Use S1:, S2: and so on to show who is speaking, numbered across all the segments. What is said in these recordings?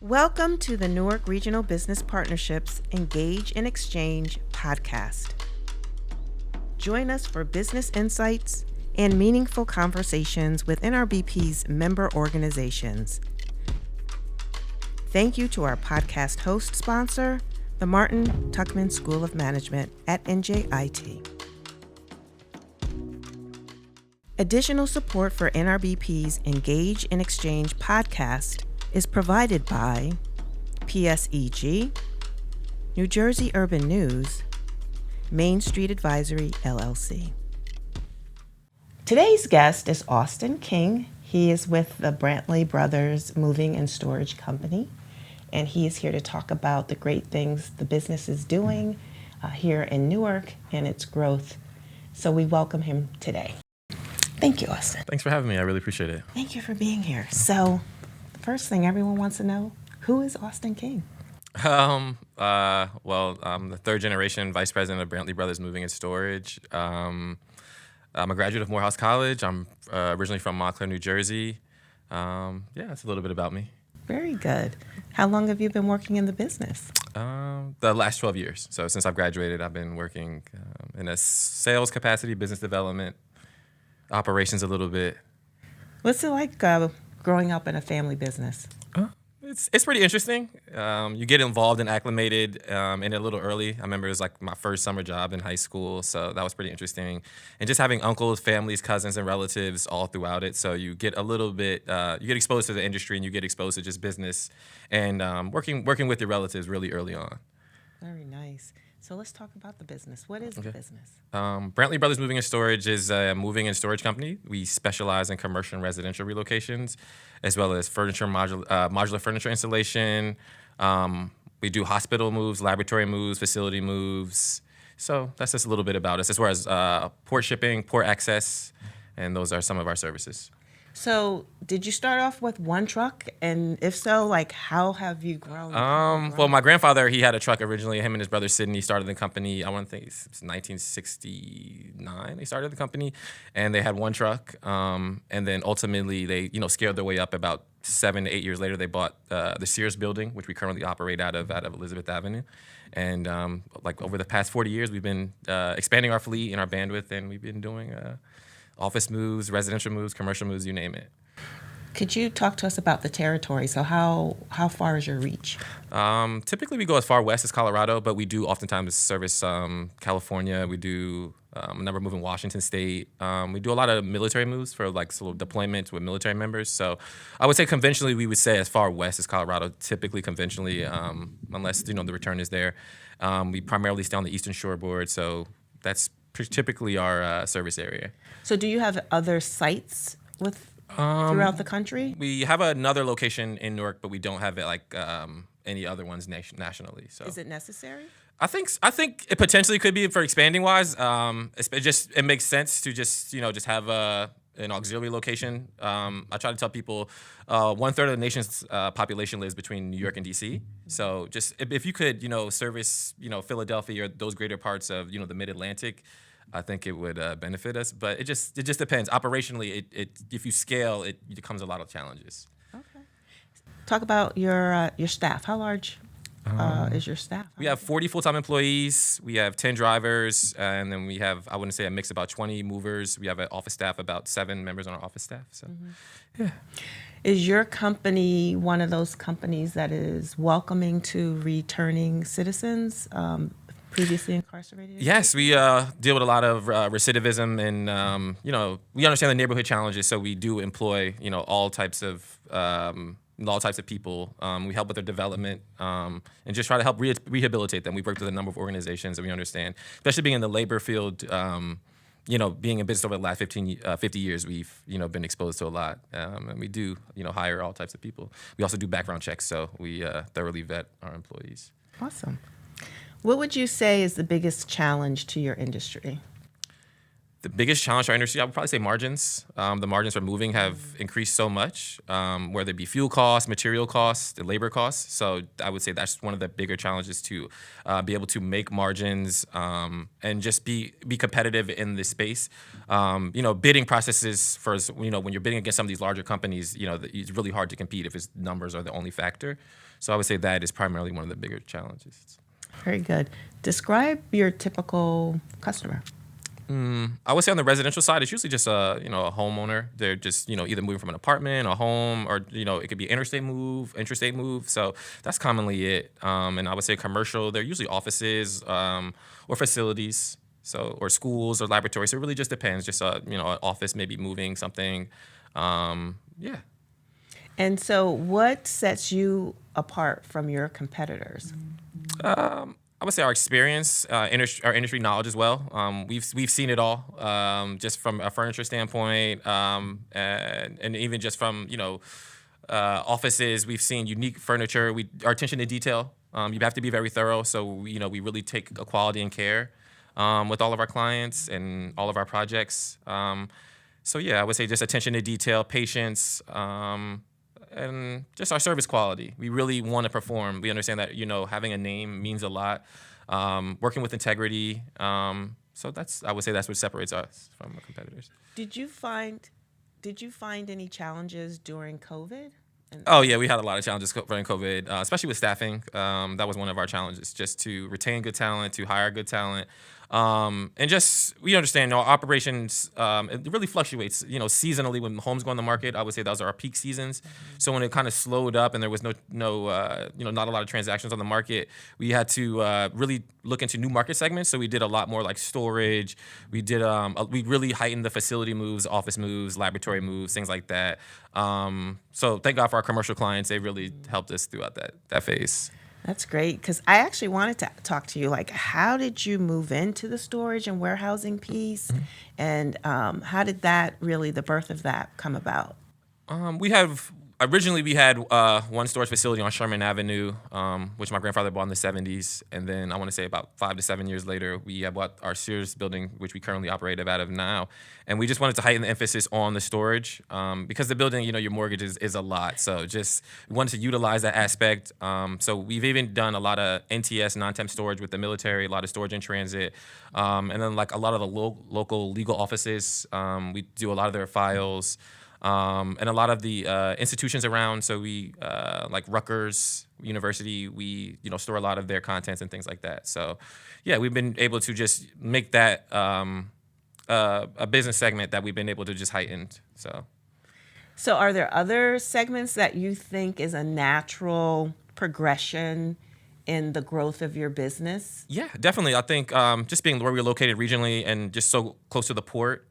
S1: Welcome to the Newark Regional Business Partnerships Engage and Exchange podcast. Join us for business insights and meaningful conversations with NRBP's member organizations. Thank you to our podcast host sponsor, the Martin Tuchman School of Management at NJIT. Additional support for NRBP's Engage and Exchange podcast is provided by PSEG, New Jersey Urban News, Main Street Advisory, LLC. Today's guest is Austin King. He is with the Brantley Brothers Moving and Storage Company, and he is here to talk about the great things the business is doing here in Newark and its growth. So we welcome him today. Thank you, Austin.
S2: Thanks for having me. I really appreciate it.
S1: Thank you for being here. So first thing everyone wants to know, who is Austin King?
S2: I'm the third generation vice president of Brantley Brothers Moving and Storage. I'm a graduate of Morehouse College. I'm originally from Montclair, New Jersey. That's a little bit about me.
S1: Very good. How long have you been working in the business?
S2: The last 12 years. So since I've graduated, I've been working in a sales capacity, business development, operations a little bit.
S1: What's it like growing up in a family business?
S2: It's pretty interesting. You get involved and acclimated in it a little early. I remember it was like my first summer job in high school, so that was pretty interesting. And just having uncles, families, cousins, and relatives all throughout it, so you get a little bit, you get exposed to the industry and you get exposed to just business and working with your relatives really early on.
S1: Very nice. So let's talk about the business. What is the business?
S2: Brantley Brothers Moving and Storage is a moving and storage company. We specialize in commercial and residential relocations, as well as modular furniture installation. We do hospital moves, laboratory moves, facility moves. So that's just a little bit about us, as well as port shipping, port access, and those are some of our services.
S1: So did you start off with one truck? And if so, how have you grown?
S2: Well, my grandfather, he had a truck originally. Him and his brother Sidney started the company. I want to think it's 1969. They started the company, and they had one truck. And then ultimately, they scaled their way up. About 7 to 8 years later, they bought the Sears building, which we currently operate out of Elizabeth Avenue. And over the past 40 years, we've been expanding our fleet and our bandwidth, and we've been doing office moves, residential moves, commercial moves, you name it.
S1: Could you talk to us about the territory? So how far is your reach?
S2: Typically, we go as far west as Colorado, but we do oftentimes service California. We do a number of moves in Washington State. We do a lot of military moves for sort of deployments with military members. So I would say conventionally, we would say as far west as Colorado, typically conventionally, unless the return is there. We primarily stay on the Eastern Shoreboard, so that's typically our service area.
S1: So do you have other sites throughout the country?
S2: We have another location in Newark, but we don't have it any other ones nationally. So
S1: is it necessary?
S2: I think it potentially could be for expanding wise. It makes sense to just have an auxiliary location. I try to tell people 1/3 of the nation's population lives between New York and DC. So just if you could service Philadelphia or those greater parts of the Mid-Atlantic, I think it would benefit us, but it just depends. Operationally, if you scale, it becomes a lot of challenges.
S1: Okay. Talk about your staff. How large is your staff?
S2: We have 40 full-time employees. We have 10 drivers, and then we have, I wouldn't say a mix, about 20 movers. We have an office staff, about 7 members on our office staff. So, yeah.
S1: Is your company one of those companies that is welcoming to returning citizens? Previously incarcerated?
S2: Yes, we deal with a lot of recidivism, and we understand the neighborhood challenges, so we do employ all types of people. We help with their development and just try to help rehabilitate them. We've worked with a number of organizations, and we understand, especially being in the labor field. Being in business over the last 50 years, we've been exposed to a lot, and we do hire all types of people. We also do background checks, so we thoroughly vet our employees.
S1: Awesome. What would you say is the biggest challenge to your industry?
S2: The biggest challenge to our industry, I would probably say margins. The margins for moving have increased so much, whether it be fuel costs, material costs, the labor costs. So I would say that's one of the bigger challenges to be able to make margins and just be competitive in this space. Bidding processes when you're bidding against some of these larger companies, it's really hard to compete if its numbers are the only factor. So I would say that is primarily one of the bigger challenges.
S1: Very good. Describe your typical customer.
S2: I would say on the residential side, it's usually just a homeowner. They're just either moving from an apartment, a home, or it could be interstate move. So that's commonly it. And I would say commercial, they're usually offices or facilities, or schools or laboratories. So it really just depends. Just an office maybe moving something. Yeah.
S1: And so, what sets you apart from your competitors?
S2: I would say our experience, our industry knowledge as well. We've seen it all, just from a furniture standpoint, and even just from offices. We've seen unique furniture. Our attention to detail. You have to be very thorough. So we really take a quality and care with all of our clients and all of our projects. So yeah, I would say just attention to detail, patience. And just our service quality. We really want to perform. We understand that, having a name means a lot. Working with integrity. So I would say that's what separates us from our competitors.
S1: Did you find any challenges during COVID?
S2: Oh, yeah, we had a lot of challenges during COVID, especially with staffing. That was one of our challenges, just to retain good talent, to hire good talent. And just, we understand, operations, it really fluctuates, seasonally when homes go on the market. I would say those are our peak seasons. So when it kind of slowed up and there was not a lot of transactions on the market, we had to really look into new market segments. So we did a lot more like storage. We really heightened the facility moves, office moves, laboratory moves, things like that. So thank God for our commercial clients. They really helped us throughout that phase.
S1: That's great, because I actually wanted to talk to you, like, how did you move into the storage and warehousing piece? Mm-hmm. And how did the birth of that come about? Originally, we had one storage facility on Sherman Avenue, which my grandfather bought in the 70s. And then I want to say about 5 to 7 years later, we bought our Sears building, which we currently operate out of now. And we just wanted to heighten the emphasis on the storage because the building, your mortgage is a lot. So just wanted to utilize that aspect. So we've even done a lot of NTS, non-temp storage with the military, a lot of storage in transit. And then like a lot of the local legal offices, we do a lot of their files. And a lot of the institutions around, so we like Rutgers University, we store a lot of their contents and things like that. So, yeah, we've been able to just make that a business segment that we've been able to just heighten. So are there other segments that you think is a natural progression in the growth of your business?
S2: Yeah, definitely. I think just being where we're located regionally and just so close to the port.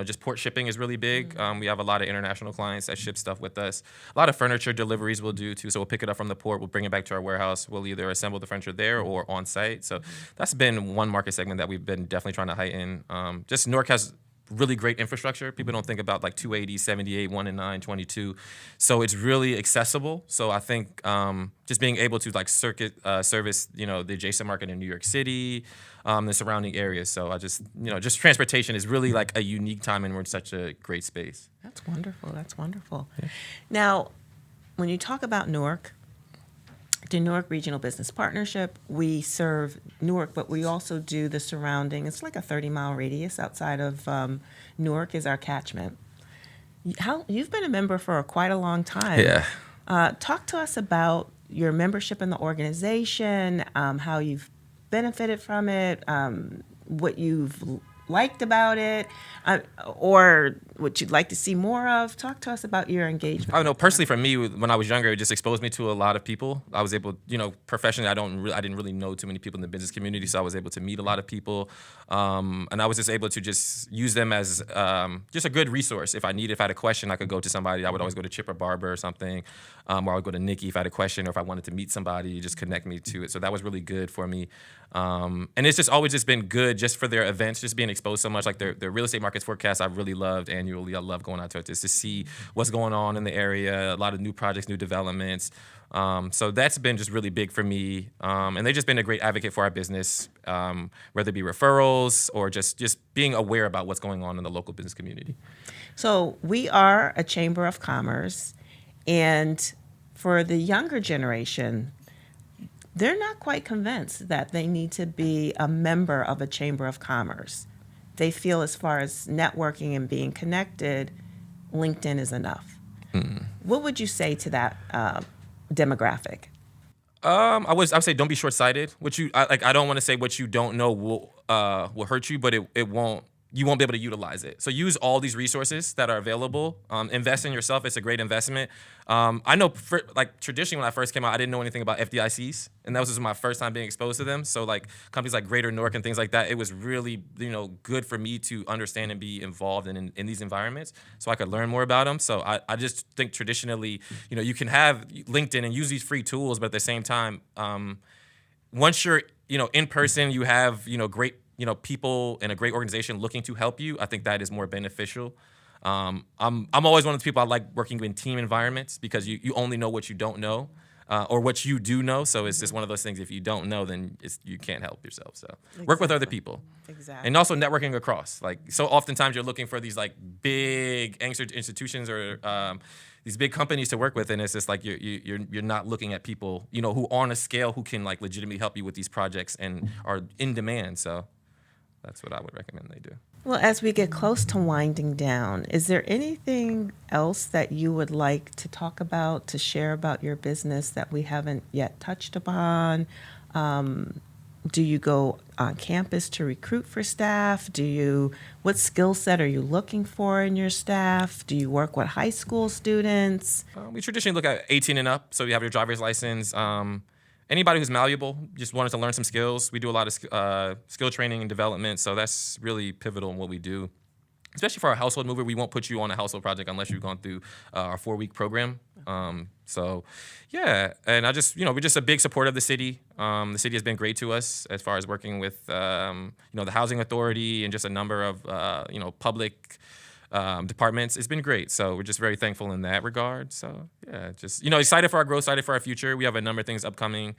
S2: Just port shipping is really big. We have a lot of international clients that ship stuff with us. A lot of furniture deliveries we'll do too. So we'll pick it up from the port, we'll bring it back to our warehouse. We'll either assemble the furniture there or on site. So that's been one market segment that we've been definitely trying to heighten. Just Newark has really great infrastructure. People don't think about like 280, 78, 1 and 9, 22. So it's really accessible. So I think just being able to like service, the adjacent market in New York City, the surrounding areas. So I just transportation is really like a unique time and we're in such a great space.
S1: That's wonderful. Yeah. Now, when you talk about Newark, the Newark Regional Business Partnership, we serve Newark, but we also do the surrounding. It's like a 30-mile radius outside of Newark is our catchment. You've been a member for quite a long time.
S2: Yeah.
S1: Talk to us about your membership in the organization, how you've benefited from it, what you've liked about it, or what you'd like to see more of. Talk to us about your engagement.
S2: I know personally for me, when I was younger, it just exposed me to a lot of people. I was able, professionally, I didn't really know too many people in the business community, so I was able to meet a lot of people, and I was just able to just use them as just a good resource. If I had a question, I could go to somebody. I would always go to Chip or Barbara or something, or I would go to Nikki if I had a question, or if I wanted to meet somebody, just connect me to it. So that was really good for me. And it's just always just been good just for their events, just being exposed so much. Like their real estate markets forecast, I really loved annually. I love going out to it just to see what's going on in the area, a lot of new projects, new developments. So that's been just really big for me. And they've just been a great advocate for our business, whether it be referrals or just being aware about what's going on in the local business community.
S1: So we are a chamber of commerce, and for the younger generation, they're not quite convinced that they need to be a member of a chamber of commerce. They feel as far as networking and being connected, LinkedIn is enough. Mm-hmm. What would you say to that demographic?
S2: I would say don't be short-sighted. I don't want to say what you don't know will hurt you, but it won't. You won't be able to utilize it. So use all these resources that are available. Invest in yourself. It's a great investment. I know, traditionally when I first came out, I didn't know anything about FDICs, and that was just my first time being exposed to them. So like companies like Greater Newark and things like that, it was really good for me to understand and be involved in these environments, so I could learn more about them. So I just think traditionally, you can have LinkedIn and use these free tools, but at the same time, once you're in person, you have great people in a great organization looking to help you. I think that is more beneficial. I'm always one of the people I like working in team environments, because you only know what you don't know, or what you do know. So it's just one of those things. If you don't know, then you can't help yourself. So work with other people.
S1: Exactly.
S2: And also networking across. So oftentimes you're looking for these big institutions or these big companies to work with, and it's just you're not looking at people who are on a scale who can legitimately help you with these projects and are in demand. So that's what I would recommend they do.
S1: Well, as we get close to winding down, is there anything else that you would like to talk about, to share about your business that we haven't yet touched upon? Do you go on campus to recruit for staff? What skill set are you looking for in your staff? Do you work with high school students?
S2: We traditionally look at 18 and up, so you have your driver's license. Anybody who's malleable, just wanted to learn some skills. We do a lot of skill training and development, so that's really pivotal in what we do. Especially for our household mover, we won't put you on a household project unless you've gone through our 4-week program. And we're just a big supporter of the city. The city has been great to us as far as working with, the housing authority and just a number of, public departments. It's been great. So we're just very thankful in that regard. So yeah, just, excited for our growth, excited for our future. We have a number of things upcoming.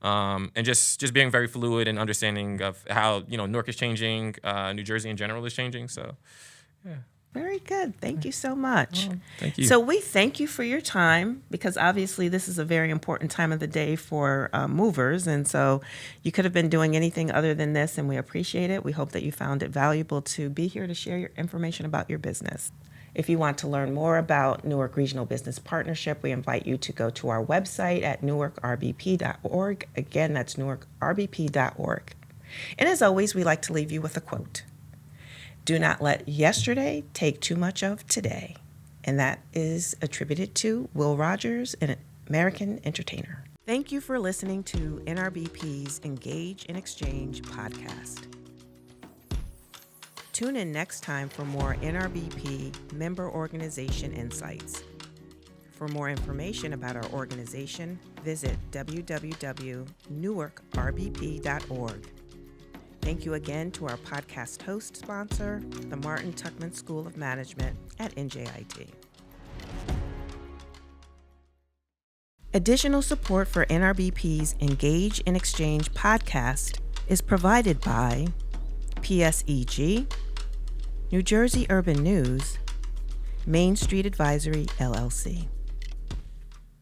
S2: And just being very fluid and understanding of how, Newark is changing, New Jersey in general is changing. So, yeah.
S1: Very good. Thank you so much.
S2: Well, thank you.
S1: So we thank you for your time, because obviously this is a very important time of the day for movers. And so you could have been doing anything other than this, and we appreciate it. We hope that you found it valuable to be here to share your information about your business. If you want to learn more about Newark Regional Business Partnership, we invite you to go to our website at newarkrbp.org. Again, that's newarkrbp.org. And as always, we like to leave you with a quote. Do not let yesterday take too much of today. And that is attributed to Will Rogers, an American entertainer. Thank you for listening to NRBP's Engage in Exchange podcast. Tune in next time for more NRBP member organization insights. For more information about our organization, visit www.newarkrbp.org. Thank you again to our podcast host sponsor, the Martin Tuchman School of Management at NJIT. Additional support for NRBP's Engage in Exchange podcast is provided by PSEG, New Jersey Urban News, Main Street Advisory, LLC.